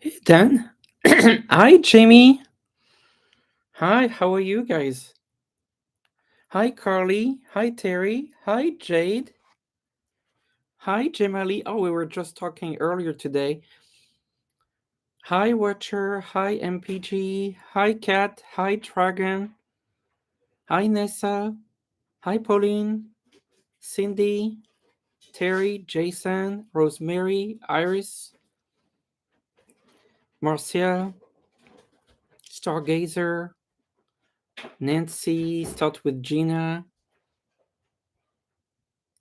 Hey, Dan. Hi, Jamie. Hi, how are you guys? Hi, Carly. Hi, Terry. Hi, Jade. Hi, Jamali. Oh, we were just talking earlier today. Hi, Watcher. Hi, MPG. Hi, Cat. Hi, Dragon. Hi, Nessa. Hi, Pauline. Cindy. Terry. Jason. Rosemary. Iris. Marcia. Stargazer. Nancy. Start with Gina.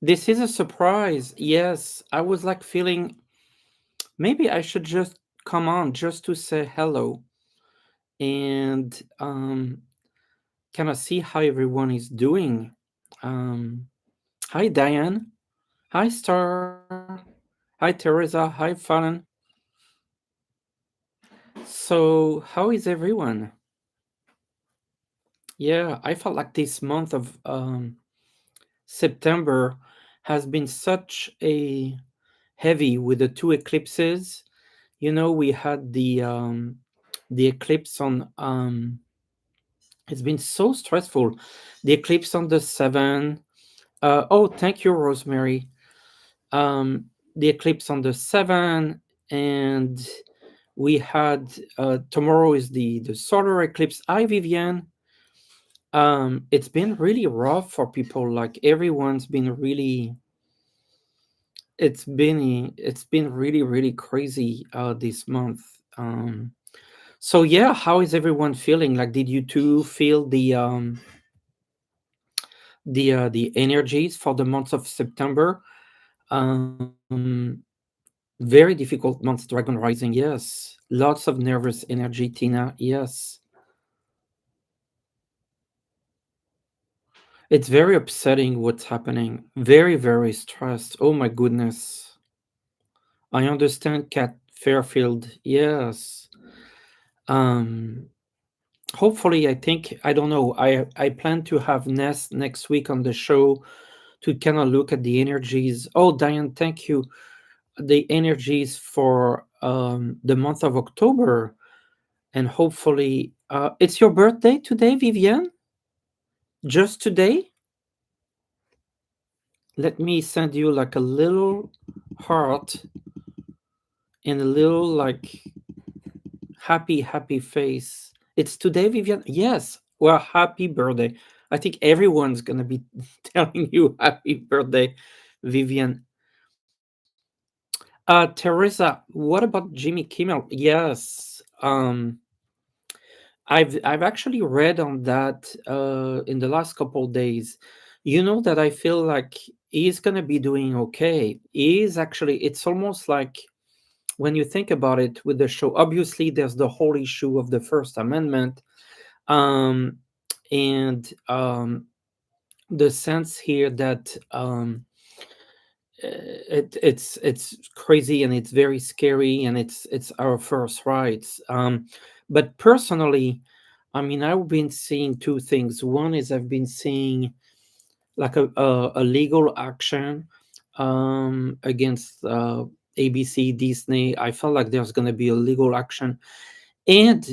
This is a surprise. Yes, I was like feeling maybe I should just come on just to say hello and kind of see how everyone is doing. Um, Hi, Diane. Hi, Star. Hi, Teresa. Hi, Fallon. So, how is everyone? Yeah, I felt like this month of September has been such a heavy with the two eclipses. You know, we had the eclipse on it's been so stressful. The eclipse on the 7. Oh, thank you, Rosemary. The eclipse on the 7, and we had tomorrow is the solar eclipse. Hi, Vivian. It's been really rough for people. Like everyone's been really it's been really crazy this month. So yeah, how is everyone feeling? Like, did you two feel the energies for the month of September? Um, Very difficult month, Dragon Rising. Yes, lots of nervous energy, Tina. Yes, it's very upsetting what's happening. Very stressed. Oh my goodness. I understand, Cat Fairfield. Yes. Um. Hopefully, I don't know. I plan to have Ness next week on the show to kind of look at the energies. Oh, Diane, thank you. The energies for the month of October, and hopefully, it's your birthday today, Vivian. Just today. Let me send you like a little heart and a little like happy face. It's today, Vivian. Yes. Well, happy birthday. I think everyone's gonna be telling you happy birthday, Vivian. Teresa, what about Jimmy Kimmel? Yes. I've actually read on that in the last couple days. You know that I feel like he's gonna be doing okay. He's actually it's almost like when you think about it with the show, obviously there's the whole issue of the First Amendment, um, and the sense here that it's crazy and it's very scary and it's our first rights. But personally, I mean, I've been seeing two things. One is I've been seeing like a legal action against ABC, Disney. I felt like there's going to be a legal action, and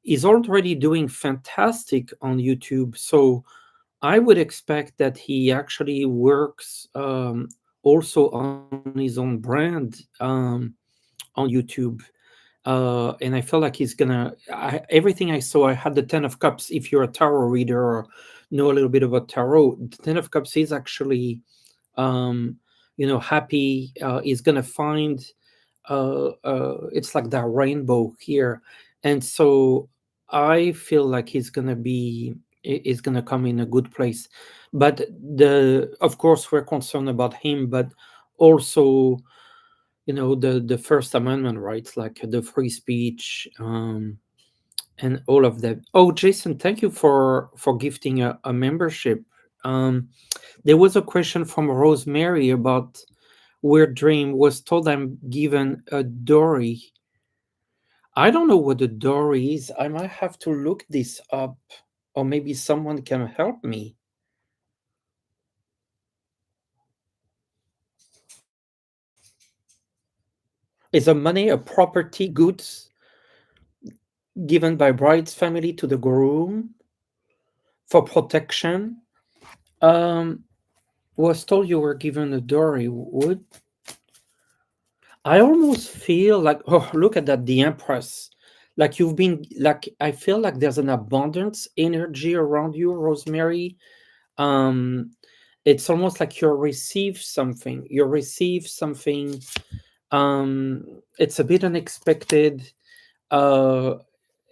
he's already doing fantastic on YouTube. So I would expect that he actually works also on his own brand on YouTube. And I feel like he's gonna. Everything I saw, I had the Ten of Cups. If you're a tarot reader or know a little bit about tarot, the Ten of Cups is actually, um, happy. He's gonna find. It's like that rainbow here, and so I feel like he's gonna come in a good place. But of course, we're concerned about him, but also the First Amendment rights, like the free speech, and all of that. Oh, Jason, thank you for gifting a membership. um there was a question from Rosemary about where Dream was told I'm given a dory. I don't know what the door is. I might have to look this up, or maybe someone can help me. Is a money a property goods given by bride's family to the groom for protection? Um, was told you were given a dory. Would I almost feel like, oh, look at that, the Empress. Like you've been, like, I feel like there's an abundance energy around you, Rosemary. Um, it's almost like you receive something. You receive something. It's a bit unexpected. Uh,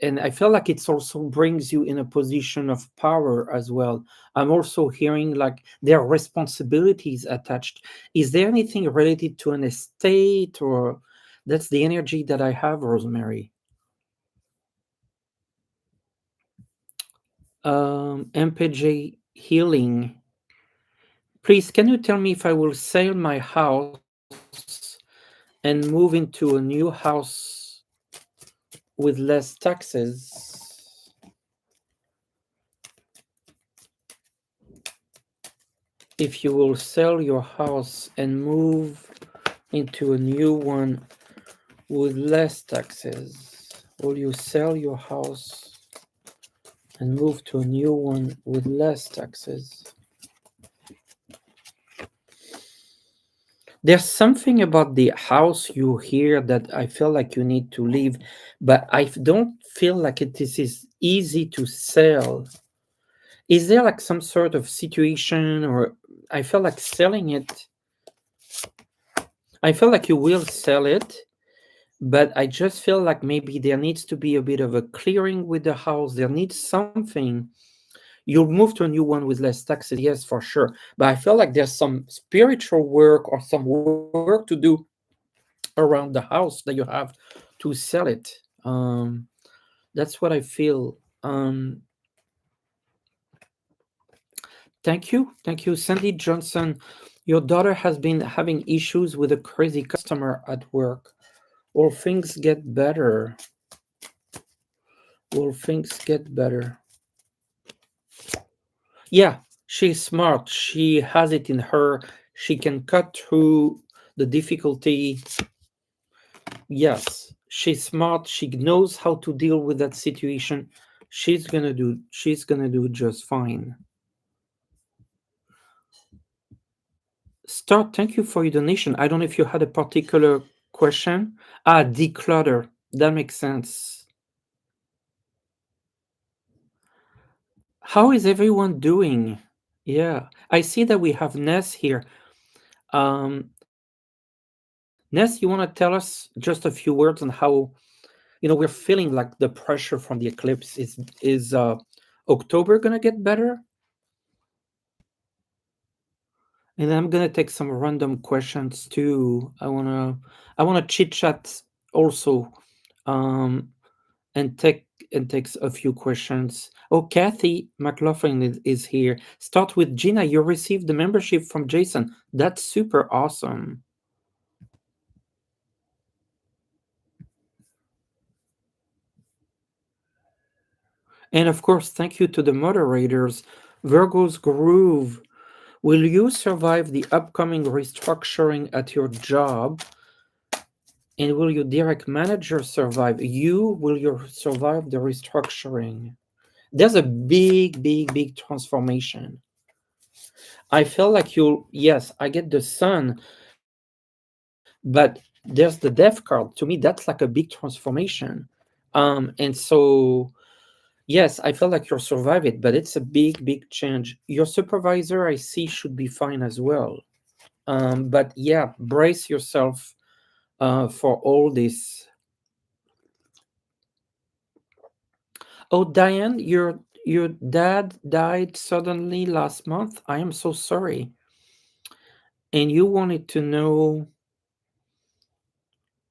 and I feel like it's also brings you in a position of power as well. I'm also hearing like there are responsibilities attached. Is there anything related to an estate, or that's the energy that I have, Rosemary? MPJ healing. Please, can you tell me if I will sell my house and move into a new house with less taxes? If you will sell your house and move into a new one with less taxes, will you sell your house and move to a new one with less taxes? There's something about the house you hear that I feel like you need to leave, but I don't feel like it is easy to sell. Is there like some sort of situation, or I feel like selling it? I feel like you will sell it, but I just feel like maybe there needs to be a bit of a clearing with the house. There needs something. You'll move to a new one with less taxes, yes, for sure. But I feel like there's some spiritual work or some work to do around the house that you have to sell it. That's what I feel. Thank you, Sandy Johnson. Your daughter has been having issues with a crazy customer at work. Will things get better? Will things get better? Yeah, she's smart. She has it in her. She can cut through the difficulty. Yes, she's smart. She knows how to deal with that situation. She's gonna do just fine. Start, thank you for your donation. I don't know if you had a particular question. Ah, declutter. That makes sense. How is everyone doing? Yeah, I see that we have Ness here. Ness, you want to tell us just a few words on how we're feeling like the pressure from the eclipse? Is October gonna get better? And I'm gonna take some random questions too. I wanna chit chat also, um, and takes a few questions. Oh, Kathy McLaughlin is here. Start with Gina. You received the membership from Jason. That's super awesome. And of course, thank you to the moderators. Virgo's Groove. Will you survive the upcoming restructuring at your job? And will your direct manager survive? Will you survive the restructuring? There's a big, big, big transformation. I feel like yes, I get the sun, but there's the death card. To me, that's like a big transformation. And so, yes, I feel like you'll survive it, but it's a big, big change. Your supervisor, I see, should be fine as well. But yeah, brace yourself for all this. Oh, Diane, your dad died suddenly last month. I am so sorry. And you wanted to know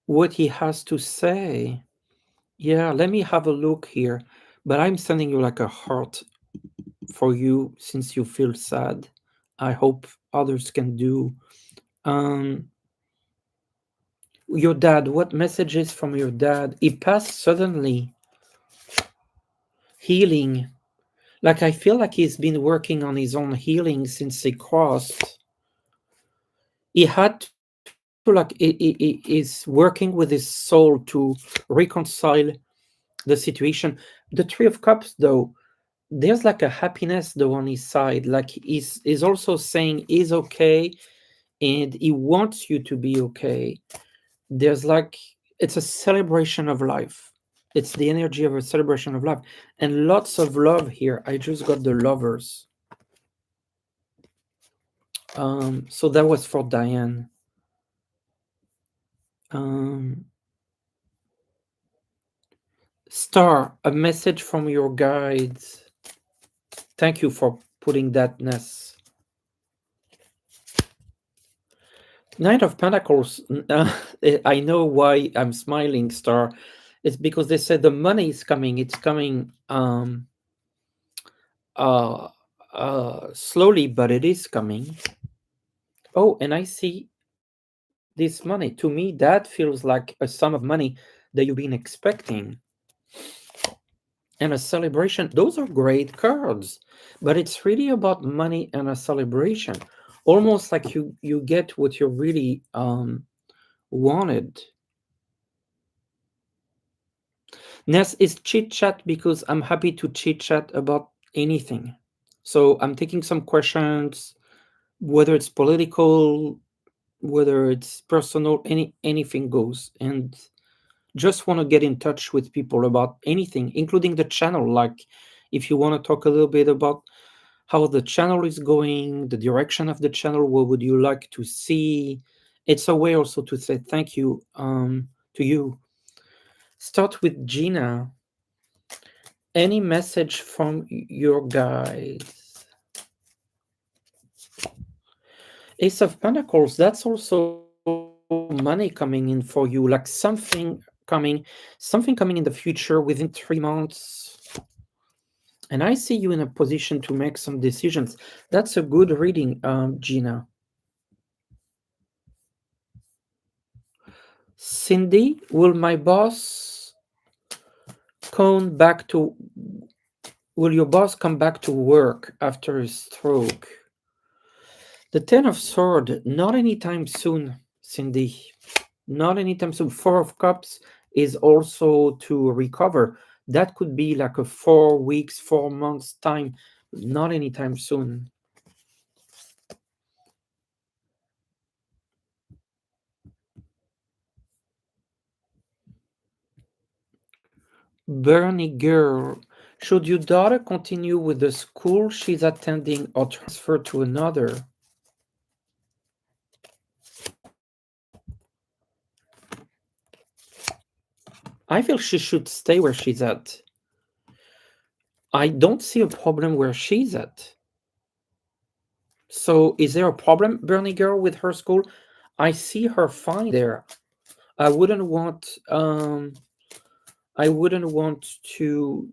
what he has to say. Yeah, let me have a look here. But I'm sending you like a heart for you since you feel sad. I hope others can do. Um, Your dad, what messages from your dad? He passed suddenly, healing. Like I feel like he's been working on his own healing since he crossed. He had to like he is working with his soul to reconcile the situation. The Three of Cups, though, there's like a happiness though on his side. Like he's also saying he's okay and he wants you to be okay. There's like it's a celebration of life. It's the energy of a celebration of life and lots of love here. I just got the lovers. So that was for Diane. Um, Star, a message from your guides. Thank you for putting that, Ness. Knight of Pentacles. I know why I'm smiling, Star. It's because they said the money is coming. It's coming uh, slowly, but it is coming. Oh, and I see this money. To me, that feels like a sum of money that you've been expecting and a celebration. Those are great cards, but it's really about money and a celebration. Almost like you get what you really wanted. Ness is chit chat because I'm happy to chit chat about anything. So I'm taking some questions, whether it's political, whether it's personal, anything goes. And just want to get in touch with people about anything, including the channel. Like if you want to talk a little bit about how the channel is going, the direction of the channel, what would you like to see? It's a way also to say thank you to you. Start with Gina. Any message from your guides? Ace of Pentacles, that's also money coming in for you, like something coming in the future within 3 months. And I see you in a position to make some decisions. That's a good reading, Gina. Cindy, will my boss come back to will your boss come back to work after his stroke? The Ten of Sword, not anytime soon, Cindy. Not anytime soon. Four of Cups is also to recover. That could be like a 4 weeks, 4 months time. Not anytime soon. Bernie girl, should your daughter continue with the school she's attending or transfer to another? I feel she should stay where she's at. I don't see a problem where she's at. So is there a problem, Bernie girl, with her school? I see her fine there. I wouldn't want I wouldn't want to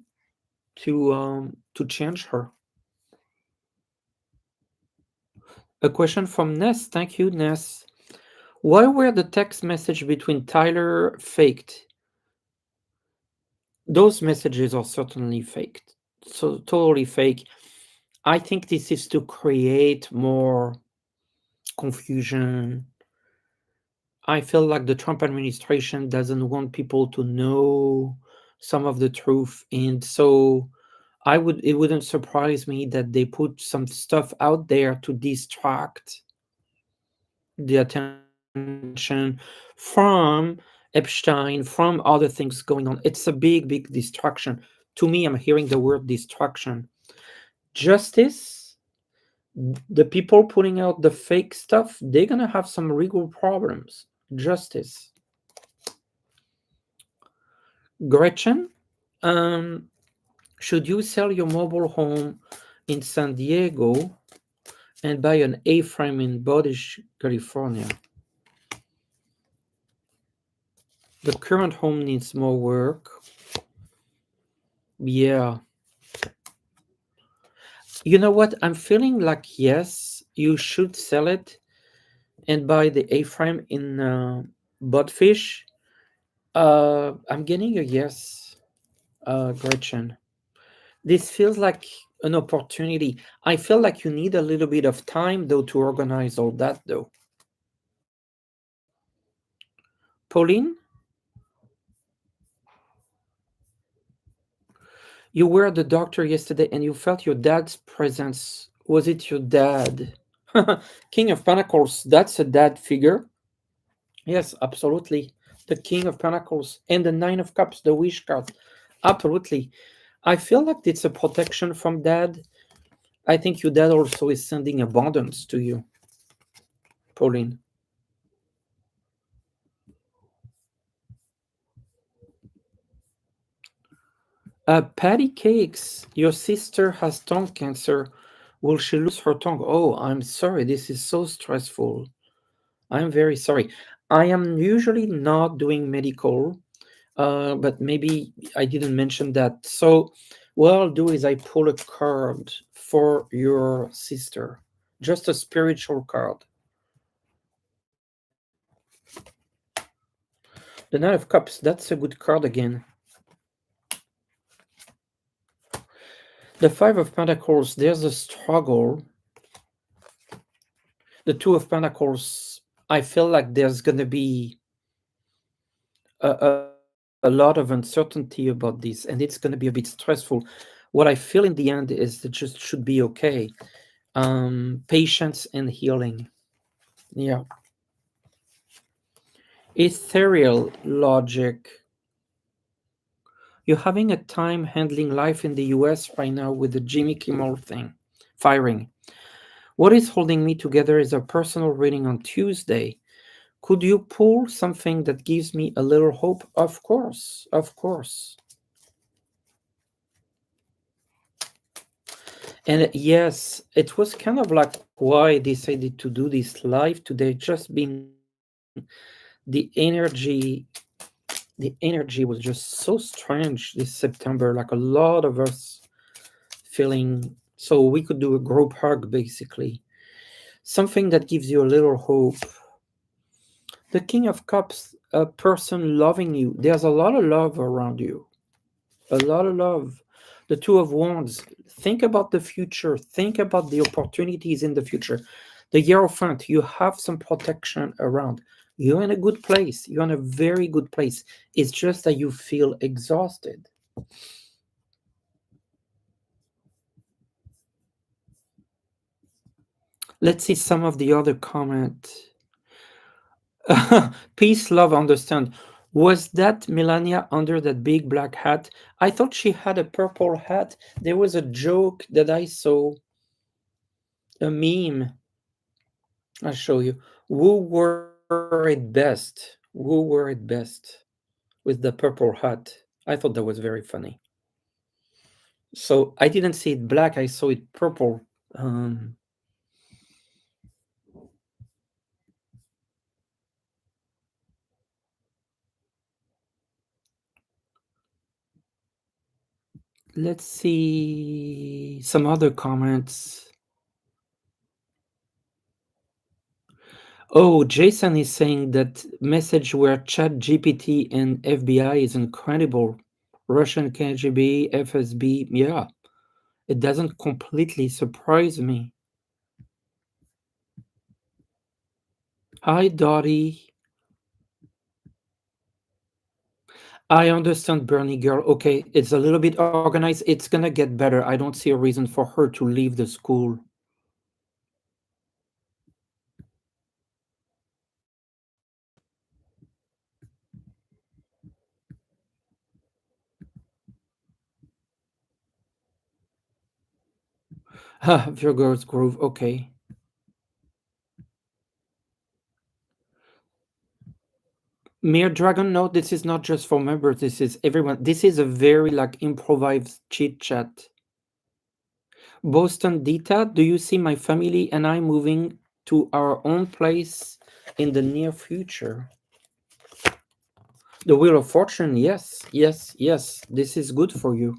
change her. A question from Ness. Thank you, Ness. Why were the text message between Tyler faked? Those messages are certainly faked. So totally fake. I think this is to create more confusion. I feel like the Trump administration doesn't want people to know some of the truth, and so it wouldn't surprise me that they put some stuff out there to distract the attention from Epstein, from other things going on. It's a big distraction. To me, I'm hearing the word distraction. Justice, the people putting out the fake stuff, they're gonna have some legal problems. Justice. Gretchen, um, should you sell your mobile home in San Diego and buy an A-frame in Bodish, California? The current home needs more work. Yeah. You know what? I'm feeling like yes, you should sell it and buy the A-frame in Budfish. I'm getting a yes, Gretchen. This feels like an opportunity. I feel like you need a little bit of time though to organize all that though. Pauline, you were at the doctor yesterday and you felt your dad's presence. Was it your dad? King of Pentacles, that's a dad figure. Yes, absolutely. The King of Pentacles and the Nine of Cups, the Wish card. Absolutely. I feel like it's a protection from dad. I think your dad also is sending abundance to you, Pauline. Patty Cakes, your sister has tongue cancer. Will she lose her tongue? Oh, I'm sorry. This is so stressful. I'm very sorry. I am usually not doing medical, but maybe I didn't mention that. So, what I'll do is I pull a card for your sister, just a spiritual card. The Knight of Cups, that's a good card again. The Five of Pentacles, there's a struggle. The Two of Pentacles, I feel like there's going to be a lot of uncertainty about this, and it's going to be a bit stressful. What I feel in the end is it just should be okay. Patience and healing. Yeah. Ethereal logic. You're having a time handling life in the US right now with the Jimmy Kimmel thing, firing. What is holding me together is a personal reading on Tuesday. Could you pull something that gives me a little hope? Of course, of course. And yes, it was kind of like why I decided to do this live today. Just been the energy was just so strange this September. Like a lot of us feeling so we could do a group hug basically. Something that gives you a little hope. The King of Cups, a person loving you. There's a lot of love around you. A lot of love. The Two of Wands. Think about the future. Think about the opportunities in the future. The Hierophant, you have some protection around. You're in a good place. You're in a very good place. It's just that you feel exhausted. Let's see some of the other comment. Peace, love, understand. Was that Melania under that big black hat? I thought she had a purple hat. There was a joke that I saw, a meme. I'll show you. Who wore it best? Who wore it best with the purple hat? I thought that was very funny. So I didn't see it black, I saw it purple. Um, let's see some other comments. Oh, Jason is saying that message where Chat GPT and FBI is incredible. Russian KGB, FSB, yeah. It doesn't completely surprise me. Hi, Dottie. I understand, Bernie girl. Okay, it's a little bit organized. It's gonna get better. I don't see a reason for her to leave the school. Virgo's Grove. Okay. Mere Dragon, no, this is not just for members. This is everyone. This is a very like improvised chit chat. Boston Dita, do you see my family and I moving to our own place in the near future? The Wheel of Fortune, yes, yes, yes. This is good for you.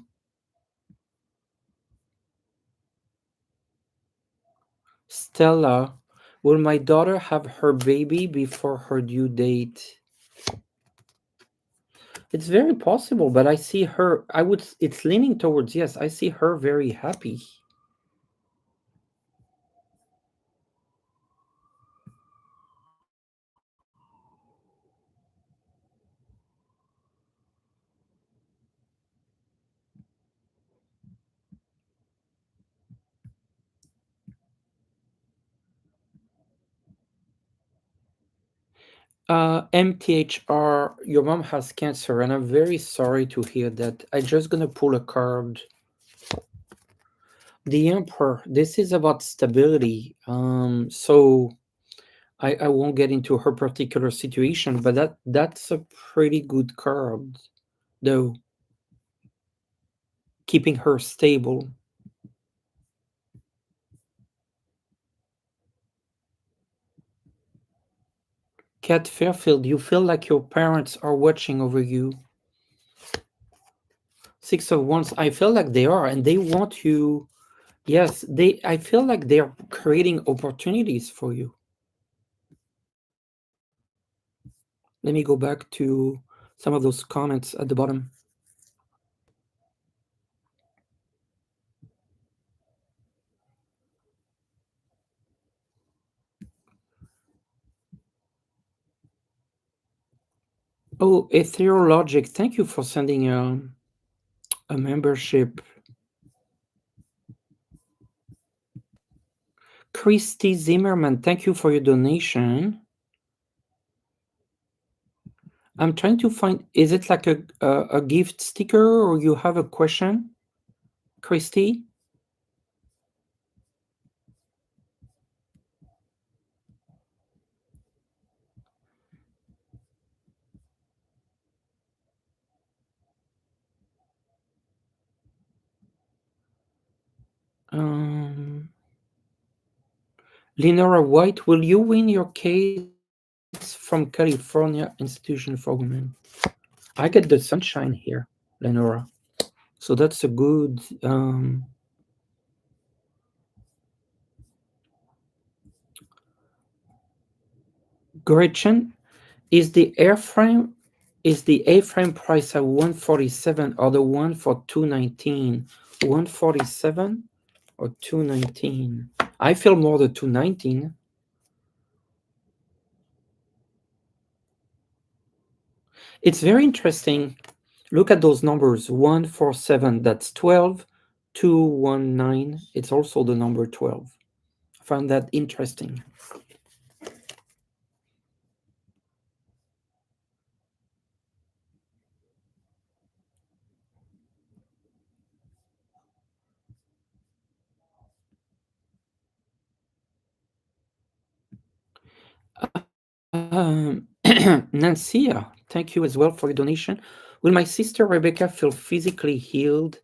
Stella, will my daughter have her baby before her due date? It's very possible, but I see her. It's leaning towards yes. I see her very happy. MTHR, your mom has cancer, and I'm very sorry to hear that. I'm just gonna pull a card. The Emperor. This is about stability. So I won't get into her particular situation, but that's a pretty good card, though, keeping her stable. Cat Fairfield, you feel like your parents are watching over you. Six of Wands, I feel like they are, and they want you. Yes, they. I feel like they are creating opportunities for you. Let me go back to some of those comments at the bottom. Oh, Ethereal Logic, thank you for sending a membership. Christy Zimmerman, thank you for your donation. I'm trying to find, is it like a gift sticker or you have a question, Christy? Um, Lenora White, will you win your case from California Institution for Women? I get the sunshine here, Lenora. So that's a good. Gretchen, is the airframe is the A-frame price at 147 or the one for 219? 147 or 219? I feel more the 219. It's very interesting. Look at those numbers. 147, that's 12. 219, it's also the number 12. I find that interesting. Nancy, thank you as well for your donation. Will my sister Rebecca feel physically healed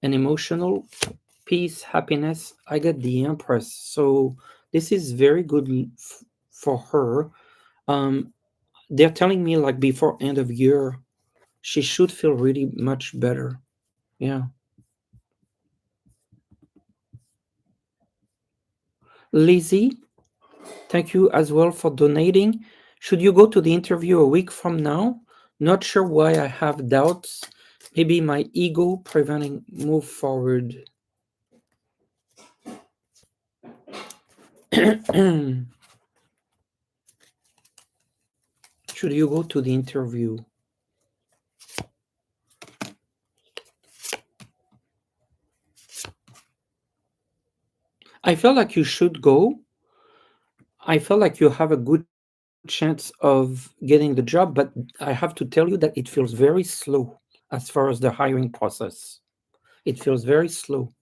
and emotional peace, happiness? I get the Empress, so this is very good for her. Um, they're telling me like before end of year, she should feel really much better. Yeah, Lizzie, thank you as well for donating. Should you go to the interview a week from now? Not sure why I have doubts. Maybe my ego preventing move forward. Should you go to the interview? I feel like you should go. I feel like you have a good chance of getting the job, but I have to tell you that it feels very slow as far as the hiring process. It feels very slow.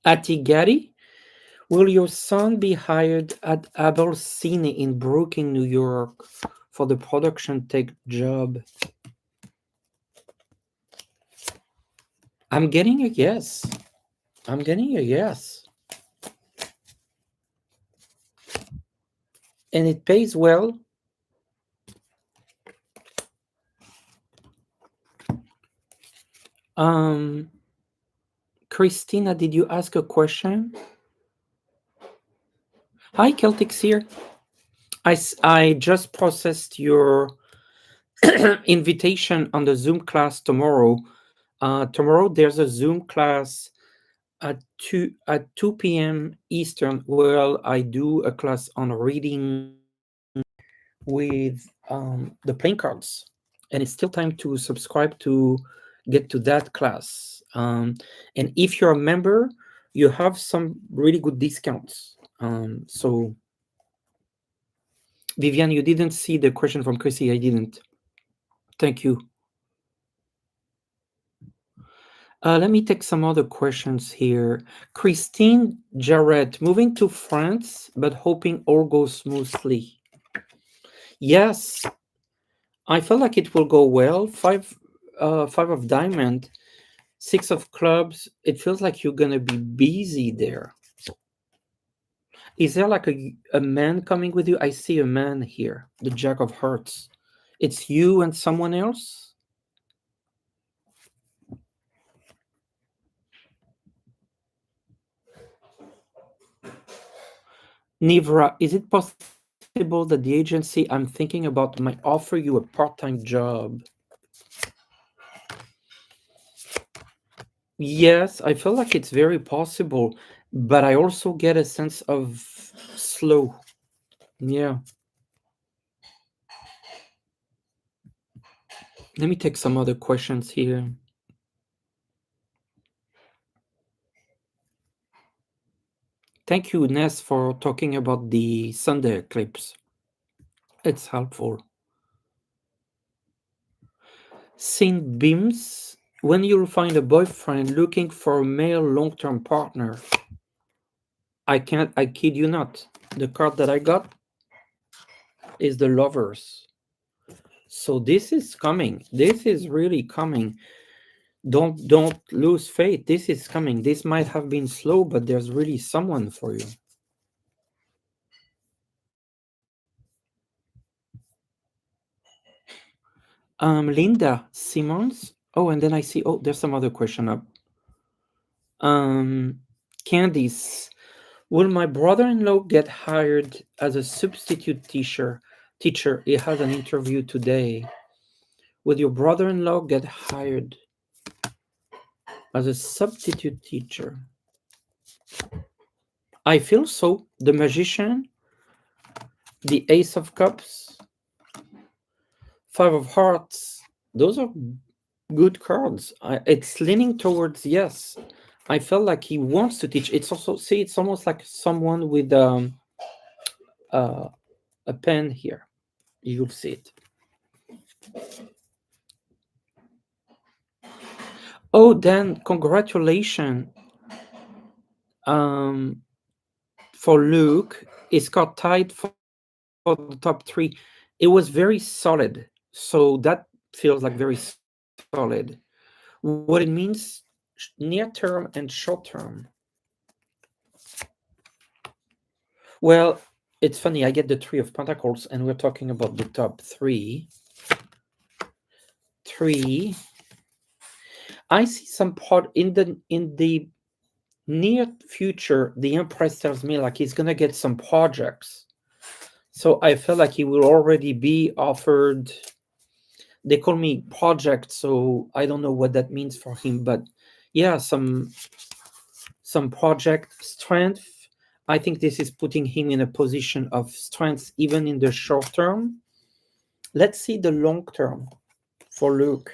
Atigari, will your son be hired at Abelsine in Brooklyn, New York for the production tech job? I'm getting a yes. I'm getting a yes. And it pays well. Um, Christina, did you ask a question? Hi, Celtic Seer. I just processed your invitation on the Zoom class tomorrow. Tomorrow there's a Zoom class at 2 p.m. Eastern where I do a class on reading with the playing cards, and it's still time to subscribe to get to that class. And if you're a member, you have some really good discounts. So Vivian, you didn't see the question from Chrissy. I didn't. Thank you. Let me take some other questions here. Christine Jarrett, moving to France, but hoping all goes smoothly. Yes, I feel like it will go well. Five of diamond, six of clubs. It feels like you're gonna be busy there. Is there like a man coming with you? I see a man here, the Jack of Hearts. It's you and someone else? Nivra, is it possible that the agency I'm thinking about might offer you a part-time job? Yes, I feel like it's very possible, but I also get a sense of slow. Yeah. Let me take some other questions here. Thank you, Ness, for talking about the Sunday eclipse. It's helpful. Saint Beams, when you'll find a boyfriend looking for a male long-term partner, I kid you not. The card that I got is the lovers. So this is coming. This is really coming. Don't lose faith. This is coming. This might have been slow, but there's really someone for you. Linda Simmons. Oh, and then I see. Oh, there's some other question up. Um, Candice. Will my brother-in-law get hired as a substitute teacher? Teacher, he has an interview today. Will your brother-in-law get hired as a substitute teacher? I feel so. The magician, the ace of cups, five of hearts. Those are good cards. It's leaning towards yes. I felt like he wants to teach. It's also see. It's almost like someone with uh, a pen here. You'll see it. Oh, Dan, congratulations. Um, for Luke, it's got tied for the top three. It was very solid. So that feels like very solid. What it means near term and short term. Well, it's funny. I get the Three of Pentacles, and we're talking about the top three. Three. I see some part in the near future. The Empress tells me like he's gonna get some projects. So I feel like he will already be offered. They call me project, so I don't know what that means for him, but yeah, some project strength. I think this is putting him in a position of strength even in the short term. Let's see the long term for Luke.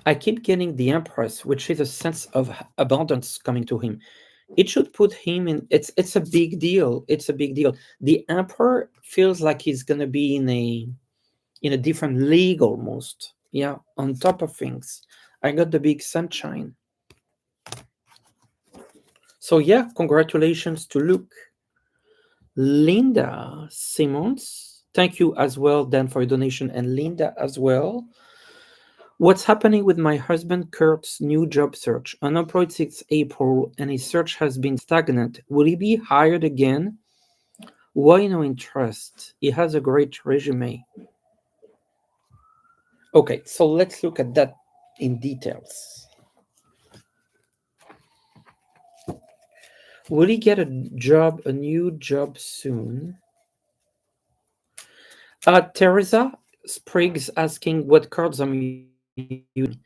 I keep getting the Empress, which is a sense of abundance coming to him. It should put him in. It's a big deal. It's a big deal. The Emperor feels like he's gonna be in a different league almost. Yeah, on top of things. I got the big sunshine. So yeah, congratulations to Luke. Linda Simmons. Thank you as well, Dan, for your donation, and Linda as well. What's happening with my husband Kurt's new job search? Unemployed since April, and his search has been stagnant. Will he be hired again? Why no interest? He has a great resume. Okay, so let's look at that in details. Will he get a new job soon? Teresa Spriggs asking what cards I'm using.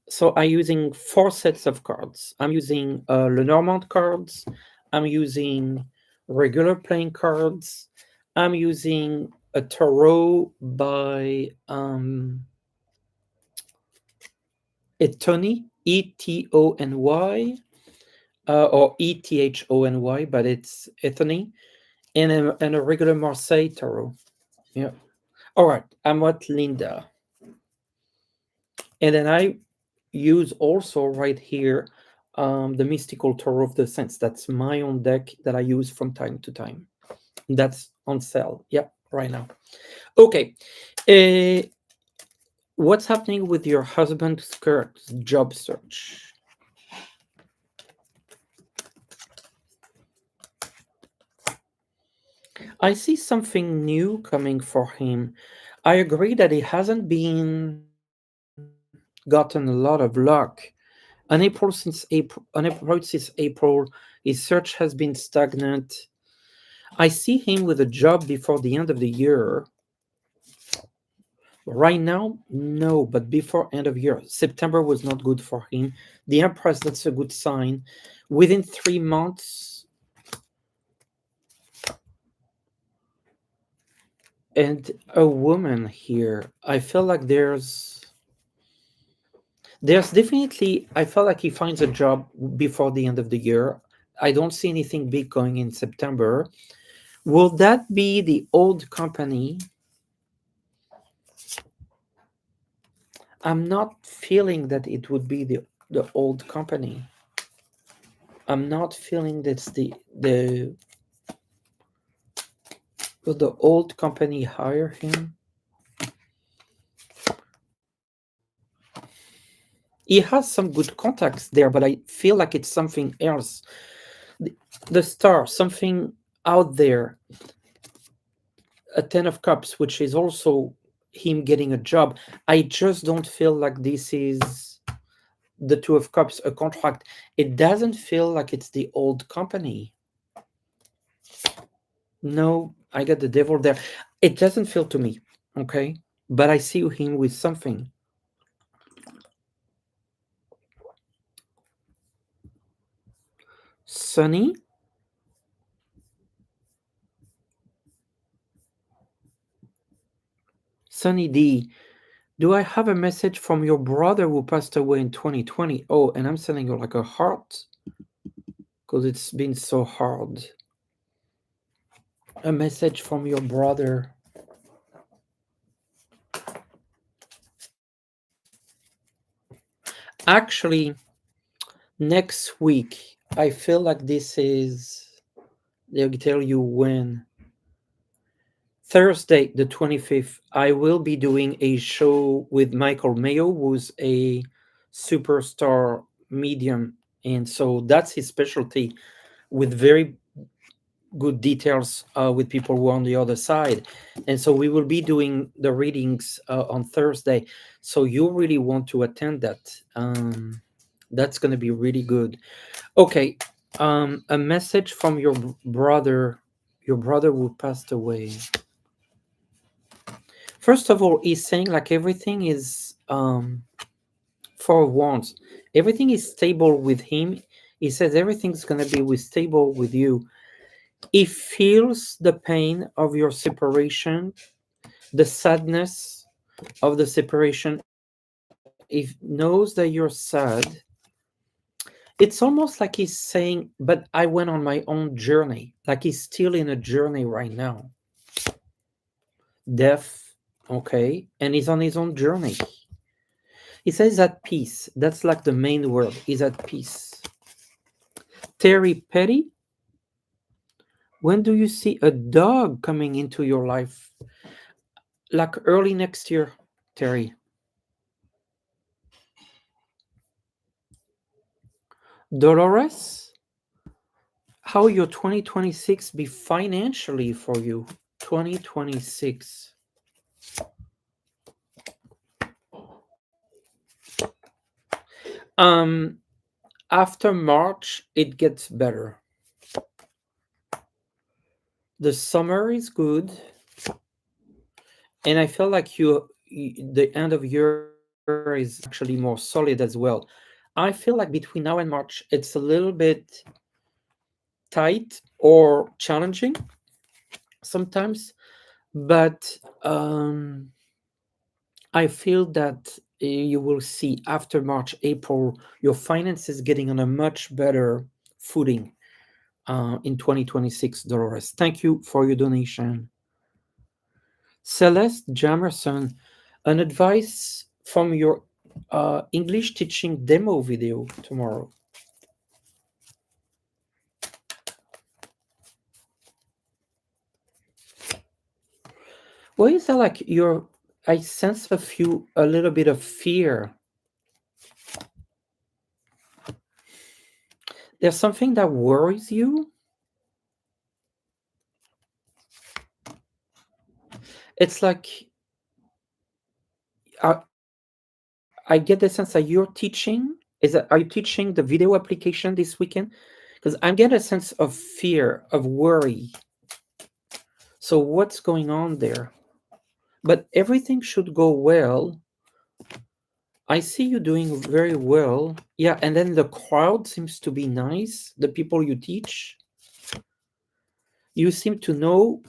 So I'm using 4 sets of cards. I'm using Lenormand cards. I'm using regular playing cards. I'm using a tarot by Etony, Etony, or Ethony, but it's Ethony, and a regular Marseille tarot. Yeah. All right. I'm at Linda. And then I use also right here the Mystical Tarot of the Sense. That's my own deck that I use from time to time. That's on sale. Yep, right now. Okay. Uh, what's happening with your husband's job search? I see something new coming for him. I agree that he hasn't been gotten a lot of luck. On April since April, his search has been stagnant. I see him with a job before the end of the year. Right now, no, but before end of year. September was not good for him. The Empress, that's a good sign. Within 3 months, and a woman here. I feel like there's definitely, I feel like he finds a job before the end of the year. I don't see anything big going in September. Will that be the old company? I'm not feeling that it would be the old company. I'm not feeling that's the will the old company hire him? He has some good contacts there, but I feel like it's something else. The, the star, something out there, a 10 of cups, which is also him getting a job. I just don't feel like this is the 2 of cups, a contract. It doesn't feel like it's the old company. No, I got the devil there. It doesn't feel to me, okay? But I see him with something. Sunny, Sunny D, do I have a message from your brother who passed away in 2020? Oh, and I'm sending you like a heart because it's been so hard. A message from your brother. Actually, next week, I feel like this is, they'll tell you when. Thursday, the 25th, I will be doing a show with Michael Mayo, who's a superstar medium. And so that's his specialty, with very good details with people who are on the other side. And so we will be doing the readings on Thursday. So you really want to attend that. That's going to be really good. Okay. A message from your brother who passed away. First of all, he's saying like everything is for once, everything is stable with him. He says everything's gonna be with stable with you. He feels the pain of your separation, the sadness of the separation. He knows that you're sad. It's almost like he's saying, "But I went on my own journey." Like he's still in a journey right now. Death, okay, and he's on his own journey. He says at peace. That's like the main word. Is at peace. Terry Petty, when do you see a dog coming into your life? Like early next year, Terry. Dolores, how will your 2026 be financially for you? 2026. Um, After March, it gets better. The summer is good, and I feel like the end of year is actually more solid as well. I feel like between now and March, it's a little bit tight or challenging sometimes, but I feel that you will see after March, April, your finances getting on a much better footing in 2026, Dolores. Thank you for your donation. Celeste Jamerson, an advice from your English teaching demo video tomorrow. What is that like? I sense a little bit of fear. There's something that worries you. It's like I get the sense that you're teaching. Are you teaching the video application this weekend? Because I'm getting a sense of fear, of worry. So what's going on there? But everything should go well. I see you doing very well. Yeah, and then the crowd seems to be nice. The people you teach, you seem to know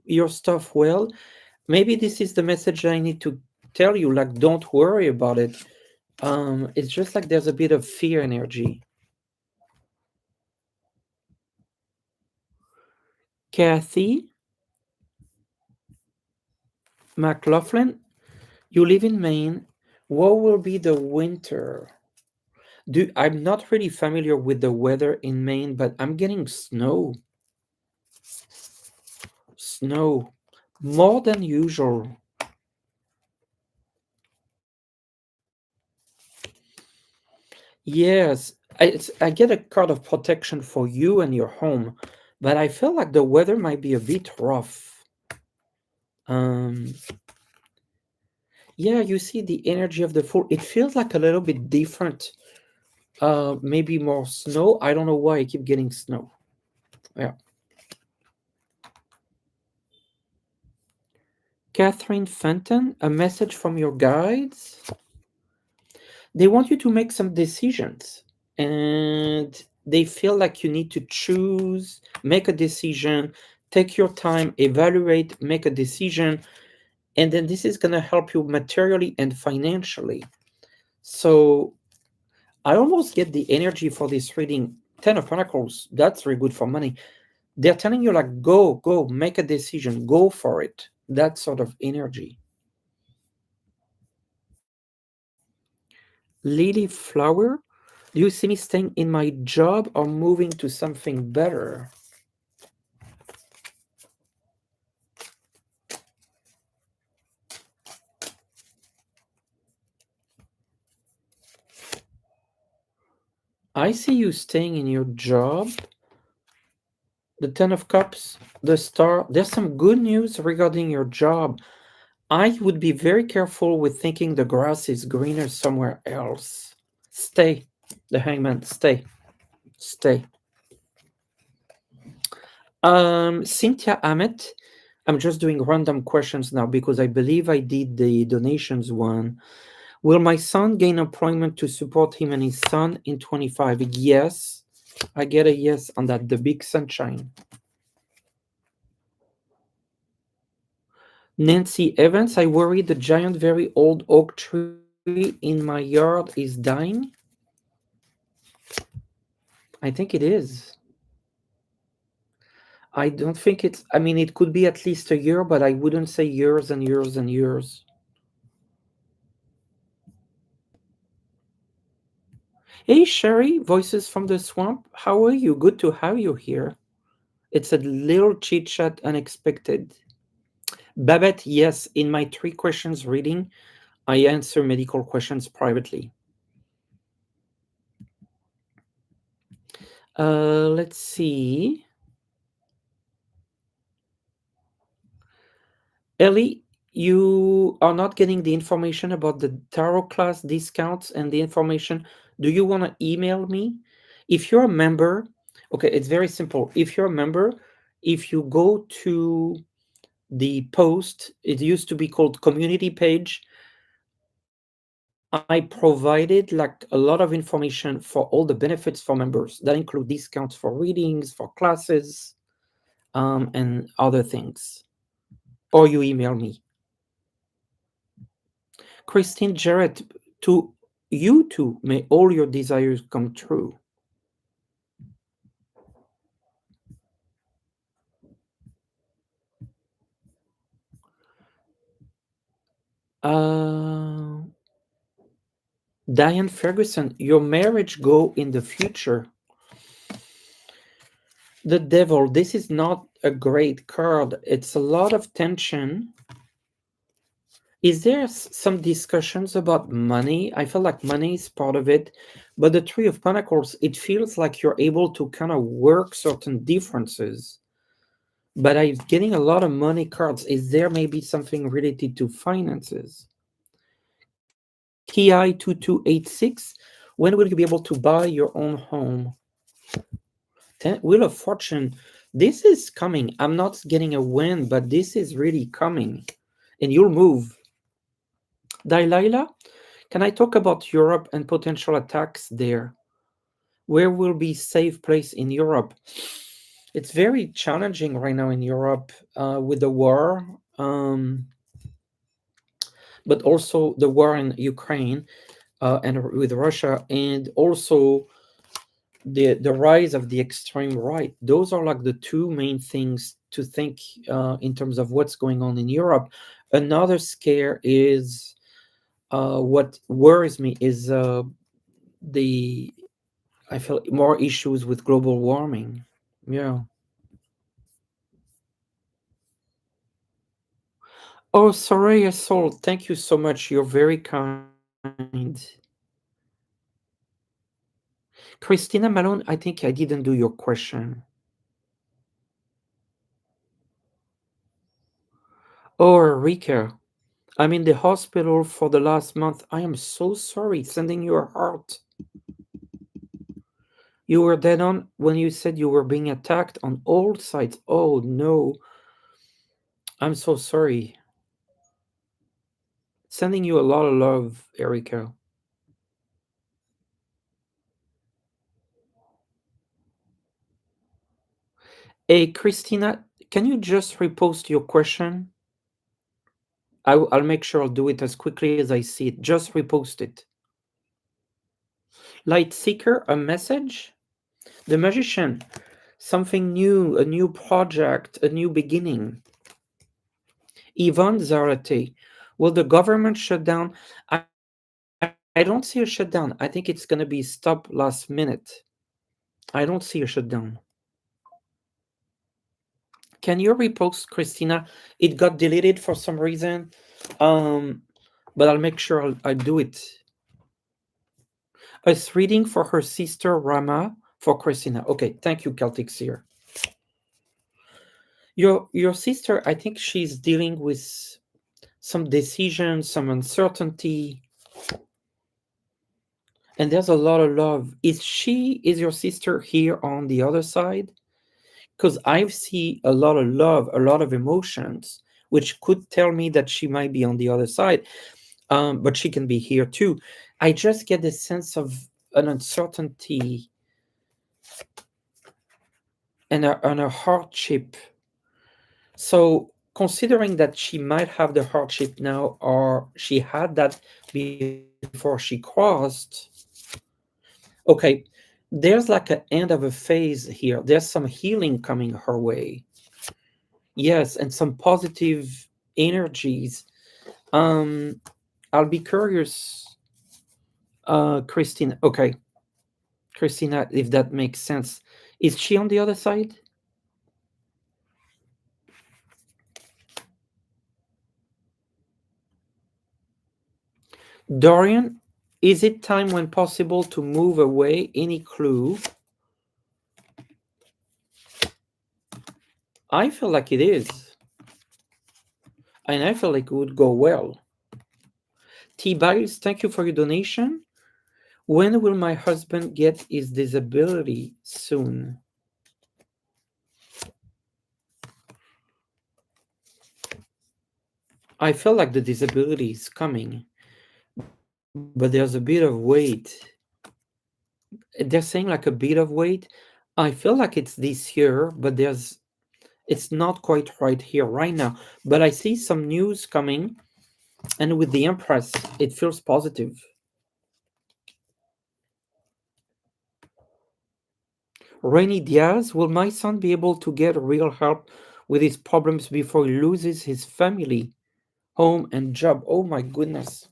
your stuff well. Maybe this is the message I need to tell you. Like, don't worry about it. It's just like there's a bit of fear energy. Kathy McLaughlin, you live in Maine. What will be the winter? I'm not really familiar with the weather in Maine, but I'm getting snow. Snow. More than usual. Yes. I get a card of protection for you and your home, but I feel like the weather might be a bit rough. Um, yeah, you see the energy of the fall. It feels like a little bit different. Maybe more snow. I don't know why I keep getting snow. Yeah. Catherine Fenton, a message from your guides. They want you to make some decisions, and they feel like you need to choose, make a decision, take your time, evaluate, make a decision, and then this is going to help you materially and financially. So I almost get the energy for this reading. 10 of Pentacles, that's very good for money. They're telling you, like, go, make a decision, go for it. That sort of energy. Lily Flower, do you see me staying in my job or moving to something better? I see you staying in your job. The Ten of Cups, the Star. There's some good news regarding your job. I would be very careful with thinking the grass is greener somewhere else. Stay. The Hangman, stay. Stay. Cynthia Ahmet. I'm just doing random questions now because I believe I did the donations one. Will my son gain employment to support him and his son in 25? Yes. I get a yes on that. The big sunshine. Nancy Evans, I worry the giant, very old oak tree in my yard is dying. I think it is. I don't think I mean, it could be at least a year, but I wouldn't say years and years and years. Hey, Sherry, Voices from the Swamp. How are you? Good to have you here. It's a little chit chat unexpected. Babette, yes, in my 3 questions reading, I answer medical questions privately. Let's see. Ellie, You are not getting the information about the tarot class discounts and the information. Do you want to email me? If you're a member, okay, it's very simple. If you're a member, if you go to the post, it used to be called community page. I provided like a lot of information for all the benefits for members that include discounts for readings, for classes, and other things. Or you email me. Christine Jarrett, to you too, may all your desires come true. Uh, Diane Ferguson, your marriage go in the future. The devil, this is not a great card. It's a lot of tension. Is there some discussions about money? I feel like money is part of it, but the Three of Pentacles, it feels like you're able to kind of work certain differences. But I'm getting a lot of money cards. Is there maybe something related to finances? KI 2286, when will you be able to buy your own home? Wheel of Fortune, this is coming. I'm not getting a win, but this is really coming. And you'll move. Delilah, can I talk about Europe and potential attacks there? Where will be safe place in Europe? It's very challenging right now in Europe with the war, but also the war in Ukraine and with Russia, and also the rise of the extreme right. Those are like the two main things to think in terms of what's going on in Europe. Another scare is what worries me is the I feel more issues with global warming. Yeah. Oh, Soraya Soul, thank you so much. You're very kind. Christina Malone, I think I didn't do your question. Oh, Rika, I'm in the hospital for the last month. I am so sorry. Sending you a heart. You were dead on when you said you were being attacked on all sides. Oh no. I'm so sorry. Sending you a lot of love, Erica. Hey, Christina, can you just repost your question? I'll make sure I'll do it as quickly as I see it. Just repost it. Light Seeker, a message? The Magician, something new, a new project, a new beginning. Yvonne Zarate, will the government shut down? I don't see a shutdown. I think it's going to be stop last minute. I don't see a shutdown. Can you repost, Christina? It got deleted for some reason. Um, but I'll make sure I'll do it. A reading for her sister Rama for Christina. Okay, thank you, Celtic Seer. Your sister, I think she's dealing with some decision, some uncertainty, and there's a lot of love. Is your sister here on the other side? Because I see a lot of love, a lot of emotions, which could tell me that she might be on the other side. But she can be here too. I just get a sense of an uncertainty and a hardship. So, considering that she might have the hardship now, or she had that before she crossed, okay, there's like an end of a phase here. There's some healing coming her way. Yes, and some positive energies. Um, I'll be curious, Christine. Okay, Christina, if that makes sense. Is she on the other side? Dorian, is it time when possible to move away? Any clue? I feel like it is. and I feel like it would go well. T. Biles, thank you for your donation. When will my husband get his disability? Soon. I feel like the disability is coming, but there's a bit of wait. They're saying like a bit of wait. I feel like it's this year, but it's not quite right here right now. But I see some news coming, and with the Empress, it feels positive. Rainy Diaz, will my son be able to get real help with his problems before he loses his family, home, and job? Oh my goodness.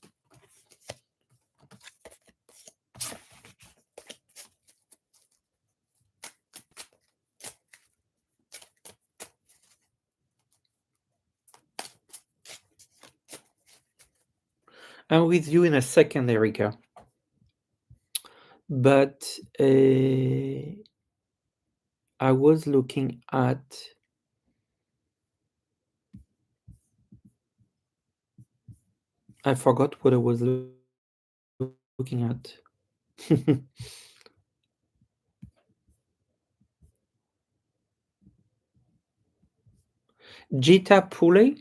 I'm with you in a second, Erica. But I was looking at. I forgot what I was looking at. Gita Pule,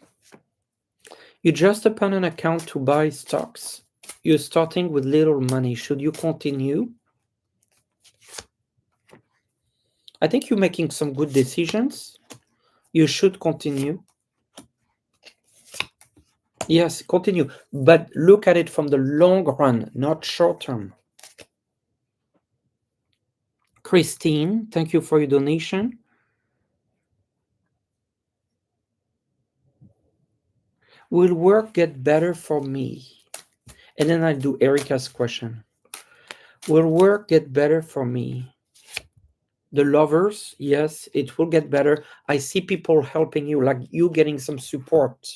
you just open an account to buy stocks. You're starting with little money. Should you continue? I think you're making some good decisions. You should continue. Yes, continue. But look at it from the long run, not short term. Christine, thank you for your donation. Will work get better for me? And then I do Erica's question. Will work get better for me? The lovers, yes, it will get better. I see people helping you, like you getting some support.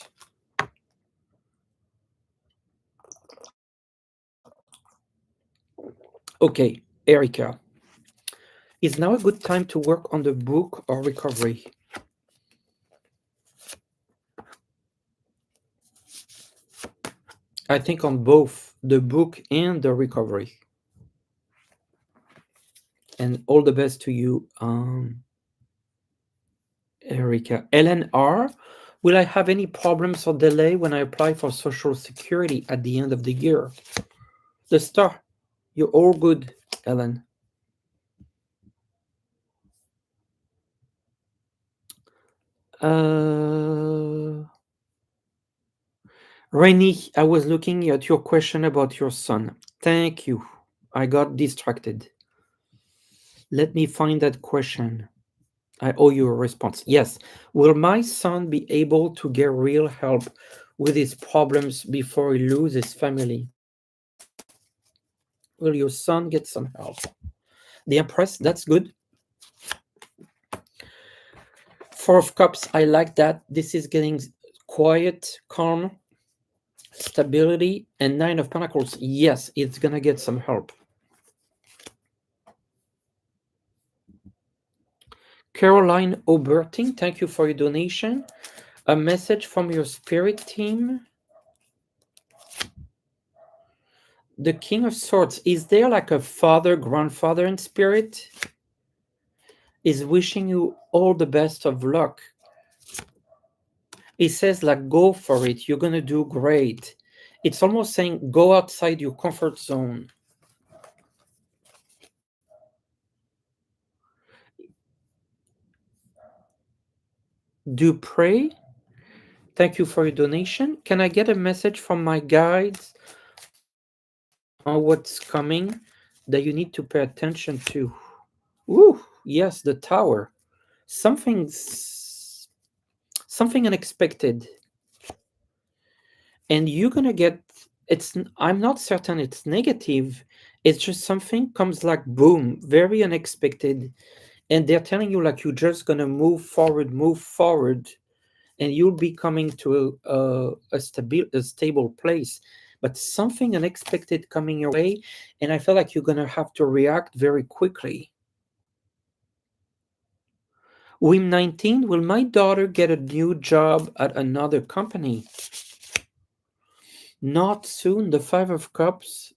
Okay, Erica, is now a good time to work on the book or recovery? I think on both the book and the recovery. And all the best to you, Erica. Ellen R. Will I have any problems or delay when I apply for Social Security at the end of the year? The star. You're all good, Ellen. Rainy, I was looking at your question about your son. Thank you. I got distracted. Let me find that question. I owe you a response. Yes. Will my son be able to get real help with his problems before he loses family? Will your son get some help? The Empress, that's good. Four of Cups, I like that. This is getting quiet, calm, stability, and Nine of Pentacles. Yes, it's gonna get some help. Caroline Oberting, thank you for your donation. A message from your spirit team. The King of Swords, is there like a father, grandfather in spirit? Is wishing you all the best of luck. It says like go for it, you're gonna do great. It's almost saying go outside your comfort zone. Do pray. Thank you for your donation. Can I get a message from my guides on what's coming that you need to pay attention to? Ooh, yes, the tower. Something unexpected. And you're gonna get I'm not certain it's negative. It's just something comes like boom, very unexpected. And they're telling you like you're just gonna move forward, and you'll be coming to a stable place. But something unexpected coming your way, and I feel like you're gonna have to react very quickly. Wim 19, will my daughter get a new job at another company? Not soon. The Five of Cups,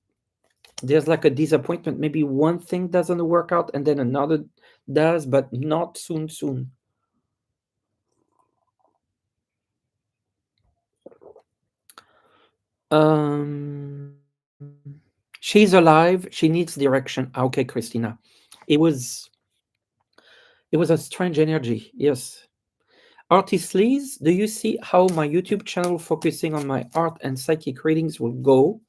there's like a disappointment. Maybe one thing doesn't work out and then another does, but not soon. Um, she's alive. She needs direction. Ah, okay, Christina. It was it was a strange energy. Yes. Artist Liz, do you see how my YouTube channel focusing on my art and psychic readings will go?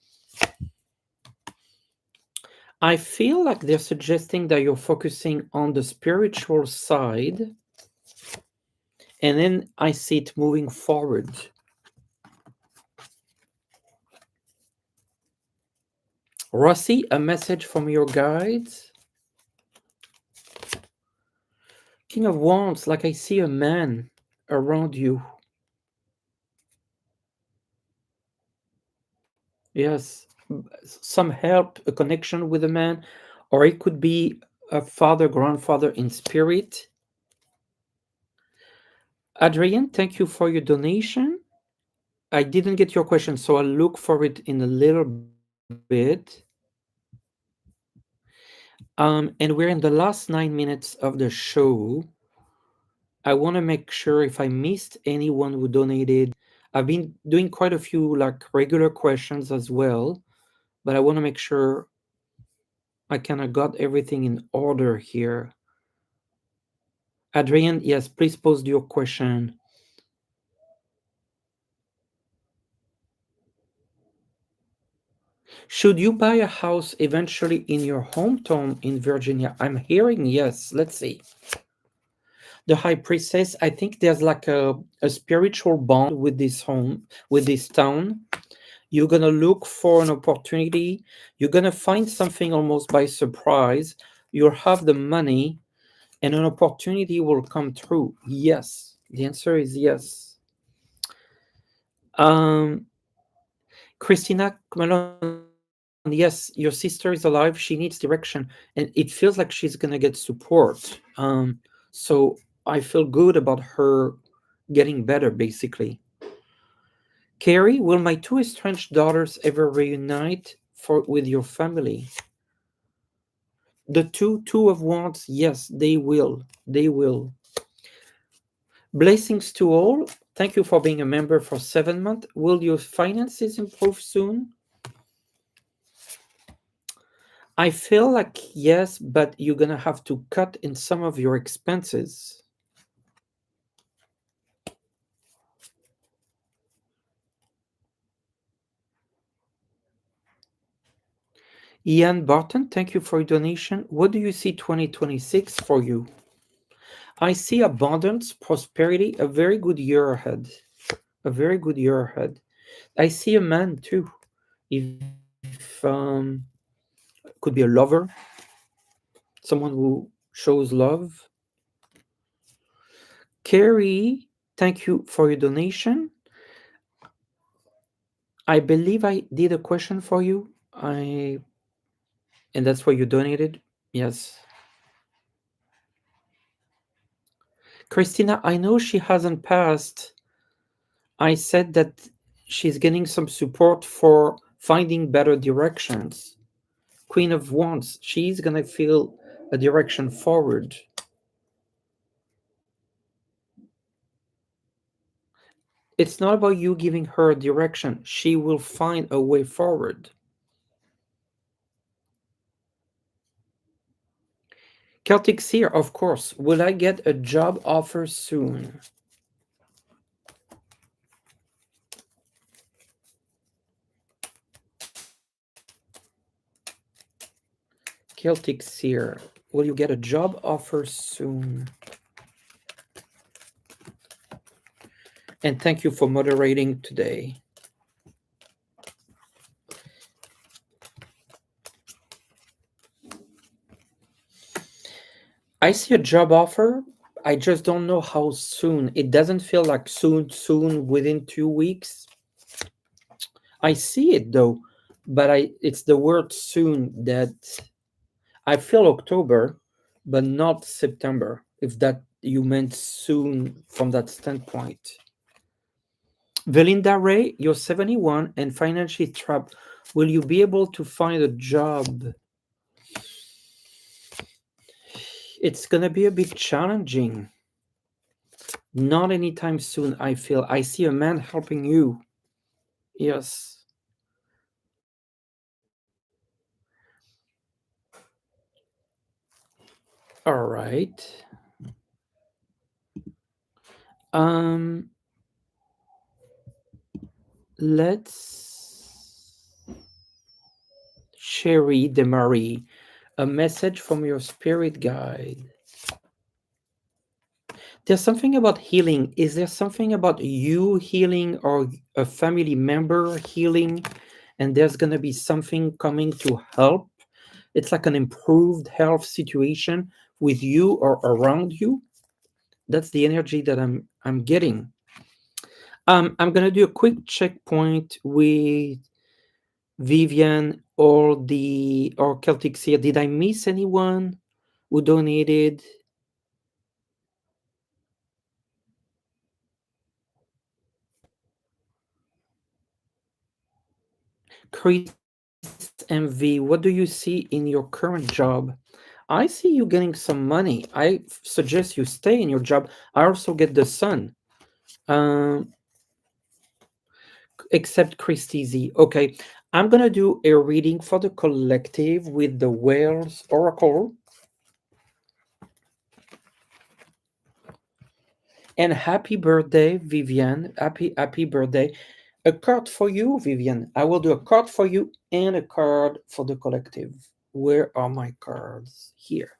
I feel like they're suggesting that you're focusing on the spiritual side, and then I see it moving forward. Rossi, a message from your guides. King of Wands, like I see a man around you. Yes, some help, a connection with a man, or it could be a father, grandfather in spirit. Adrian, thank you for your donation. I didn't get your question, so I'll look for it in a little bit. And we're in the last 9 minutes of the show. I want to make sure if I missed anyone who donated, I've been doing quite a few like regular questions as well, but I want to make sure I kind of got everything in order here. Adrian, yes, please post your question. Should you buy a house eventually in your hometown in Virginia? I'm hearing yes. Let's see. The High Priestess, I think there's like a spiritual bond with this home, with this town. You're going to look for an opportunity. You're going to find something almost by surprise. You'll have the money and an opportunity will come through. Yes. The answer is yes. Um, Christina Malone, yes, your sister is alive. She needs direction, and it feels like she's gonna get support. So I feel good about her getting better, basically. Carrie, will my two estranged daughters ever reunite for with your family? The two of wands, yes, they will. They will. Blessings to all. Thank you for being a member for 7 months. Will your finances improve soon? I feel like yes, but you're gonna have to cut in some of your expenses. Ian Barton, thank you for your donation. What do you see 2026 for you? I see abundance, prosperity, a very good year ahead. A very good year ahead. I see a man too. If could be a lover, someone who shows love. Carrie, thank you for your donation. I believe I did a question for you. And that's why you donated. Yes. Christina, I know she hasn't passed. I said that she's getting some support for finding better directions. Queen of Wands, she's gonna feel a direction forward. It's not about you giving her a direction. She will find a way forward. Celtic Seer, of course. Will I get a job offer soon? Celtic Seer, will you get a job offer soon? And thank you for moderating today. I see a job offer. I just don't know how soon. It doesn't feel like soon, within 2 weeks. I see it though, but it's the word soon that I feel October, but not September, if that you meant soon from that standpoint. Belinda Ray, you're 71 and financially trapped. Will you be able to find a job? It's going to be a bit challenging. Not anytime soon, I feel. I see a man helping you. Yes. All right. Um, let's Sherry DeMarie, a message from your spirit guide. There's something about healing. Is there something about you healing or a family member healing? And there's going to be something coming to help. It's like an improved health situation with you or around you. That's the energy that I'm getting. I'm going to do a quick checkpoint with Vivian or Celtic Seer. Did I miss anyone who donated? Chris MV, what do you see in your current job? I see you getting some money. Suggest you stay in your job. I also get the sun. Um, except Christy Z. Okay, I'm gonna do a reading for the collective with the Whales Oracle. And happy birthday, Vivian. Happy birthday. A card for you, Vivian. I will do a card for you and a card for the collective. Where are my cards? Here.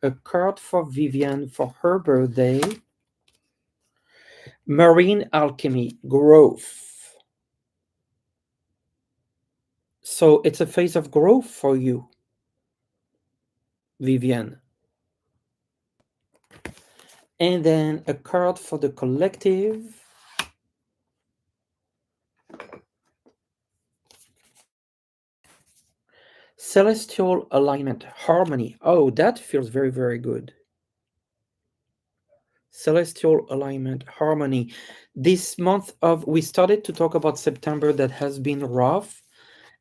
A card for Vivian for her birthday. Marine alchemy, growth. So it's a phase of growth for you, Vivian. And then a card for the collective. Celestial alignment, harmony. Oh, that feels very, very good. Celestial alignment, harmony. This month of, we started to talk about September that has been rough.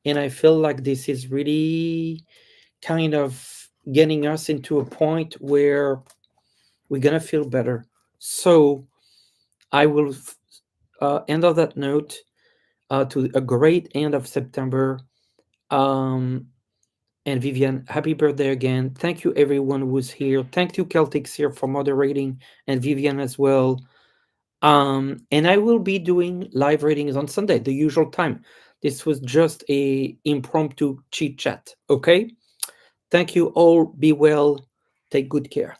And I feel like this is really kind of getting us into a point where we're going to feel better. So I will end on that note to a great end of September. Um, and Vivian, happy birthday again. Thank you, everyone who's here. Thank you, Celtic here, for moderating, and Vivian as well. And I will be doing live readings on Sunday, the usual time. This was just a impromptu chit chat. Okay. Thank you all. Be well. Take good care.